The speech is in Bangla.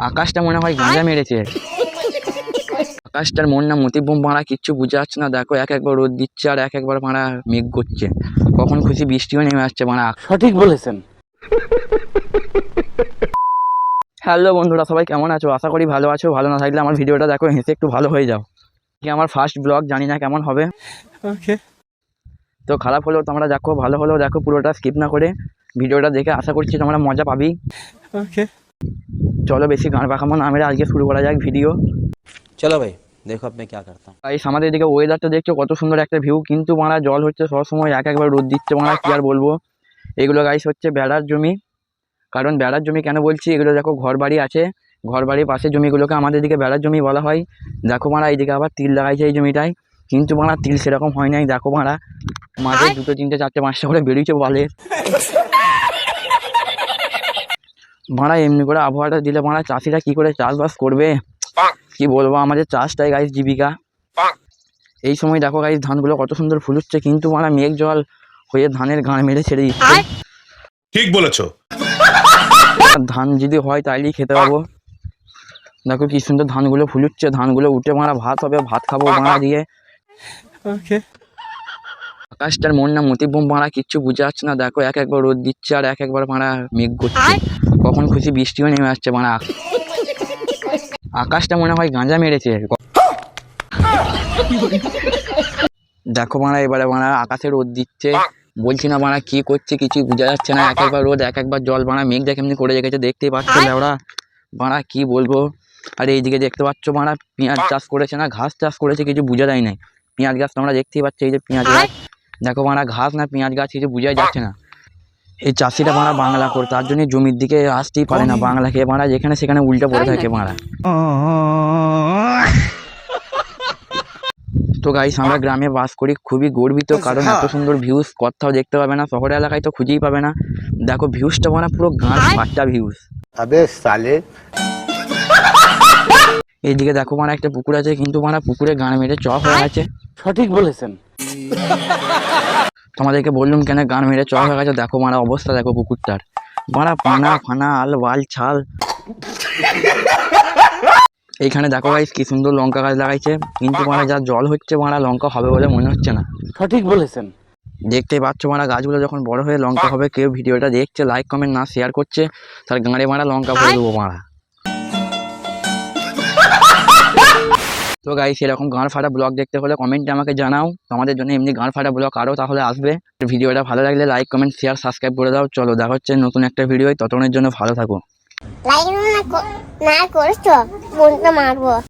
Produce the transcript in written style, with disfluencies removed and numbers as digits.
আকাশটা মনে হয় গাঁজা মেরেছে। আকাশটার মন না মতিবম মারা, কিচ্ছু বুঝে যাচ্ছে না। দেখো এক একবার রোদ দিচ্ছে আর এক একবার মারা মেঘ করছে, কখন খুশি বৃষ্টিও নেমে আসছে মারা। সঠিক বলেছেন। হ্যালো বন্ধুরা, সবাই কেমন আছো? আশা করি ভালো আছো। ভালো না থাকলে আমার ভিডিওটা দেখো, হেসে একটু ভালো হয়ে যাও। কি আমার ফার্স্ট ব্লগ, জানি না কেমন হবে। ওকে, তো খারাপ হলেও তোমরা দেখো, ভালো হলেও দেখো, পুরোটা স্কিপ না করে ভিডিওটা দেখে আশা করছি তোমরা মজা পাবি। ওকে, চলো বেশি গান পাকামো না আমরা, আজকে শুরু করা যাক ভিডিও। চলো ভাই, দেখো আপনি क्या करता हूँ। গাইস আমাদের এদিকে ওয়েদারটা দেখছো কত সুন্দর একটা ভিউ, কিন্তু মারা জল হচ্ছে সবসময়, এক একবার রোদ দিচ্ছে মারা, কি আর বলবো। এগুলো গাইস হচ্ছে বেড়ার জমি। কারণ বেড়ার জমি কেন বলছি, এগুলো দেখো ঘর বাড়ি আছে, ঘর বাড়ির পাশে জমিগুলোকে আমাদের দিকে বেড়ার জমি বলা হয়। দেখো মারা এইদিকে আবার তিল লাগাইছে এই জমিটায়, কিন্তু মারা তিল সেরকম হয় নাই। দেখো মারা মাঝে দুটো তিনটে চারটে পাঁচটা করে বেরিয়েছে বলে। মারা এমনি করে আবহাওয়াটা দিলে মারা চাষিরা কি করে চাষবাস করবে, কি বলবো। আমাদের চাষটাই গাইস জীবিকা। এই সময় দেখো গাইস ধানগুলো কত সুন্দর ফুলুচ্ছে, কিন্তু মারা মেঘ জল হয়ে ধানের গাঁড় মেরে ছেড়ে দিচ্ছে। ঠিক বলেছো। ধান যদি হয় তাইলেই খেতে পাবো। দেখো কি সুন্দর ধানগুলো ফুলুচ্ছে, ধানগুলো উঠে মারা ভাত হবে, ভাত খাবো মারা দিয়ে। ওকে, আকাশটার মন না মতিবম মারা, কিচ্ছু বুঝে যাচ্ছে না। দেখো এক একবার রোদ দিচ্ছে আর এক একবার মারা মেঘ করছে, কখন খুশি বৃষ্টিও নেমে আসছে মারা। আকাশটা মনে হয় গাঁজা মেরেছে। দেখো মারা এবারে মারা আকাশে রোদ দিচ্ছে, বলছি না মারা কি করছে কিছু বোঝা যাচ্ছে না। এক একবার রোদ এক একবার জল, মারা মেঘ দেখে এমনি করে রেখেছে, দেখতেই পাচ্ছ ওরা। মারা কি বলবো। আর এইদিকে দেখতে পাচ্ছ মারা পেঁয়াজ চাষ করেছে না ঘাস চাষ করেছে, কিছু বোঝা যায় নাই। পেঁয়াজ গাছ তোমরা দেখতেই পাচ্ছ, এই যে পেঁয়াজ গাছ। দেখো মারা ঘাস না পেঁয়াজ গাছ, কিছু বোঝাই যাচ্ছে না। এই চাষিরা মারা বাংলা করে, তার জন্য জমির দিকে আসতেই পারে না। বাংলা খেয়ে মারা যেখানে সেখানে উল্টে পড়ে থাকে মারা। তো গাইস আমরা গ্রামে বাস করি, খুবই গর্বিত, কারণ এত সুন্দর ভিউজ কোথাও দেখতে পাবে না, শহরের এলাকায় তো খুঁজেই পাবে না। দেখো ভিউজটা মানে পুরো গান ফাটা ভিউজ। अबे साले। এইদিকে দেখো মানে একটা পুকুর আছে, কিন্তু মানে পুকুরে গান মেরে চক হয়ে আছে। সঠিক বলেছেন। তোমাদেরকে বললুম কেন গান মেরে চক হয়ে গেছে। দেখো মারা অবস্থা দেখো পুকুরটার, মারা পানা ফানা আল বাল ছাল। এইখানে দেখো গাইস কি সুন্দর লঙ্কা গাছ লাগাইছে, কিন্তু মানে যা জল হচ্ছে মারা লঙ্কা হবে বলে মনে হচ্ছে না। সঠিক বলেছেন। দেখতেই পাচ্ছ মারা গাছগুলো যখন বড় হয়ে লঙ্কা হবে, কেউ ভিডিওটা দেখছে লাইক কমেন্ট না শেয়ার করছে, তার গাঁড়ে মারা লঙ্কা ভরে দেবো মারা। তো গাইস এরকম গাঁড় ফাটা ব্লগ দেখতে হলে কমেন্টে আমাকে জানাও, তোমাদের জন্য এমনি গাঁড় ফাটা ব্লগ আরও তাহলে আসবে। ভিডিওটা ভালো লাগলে লাইক কমেন্ট শেয়ার সাবস্ক্রাইব করে দাও। চলো দেখা হচ্ছে নতুন একটা ভিডিও, ততক্ষণের জন্য ভালো থাকো। লাইক না করছো মনটা মারবো।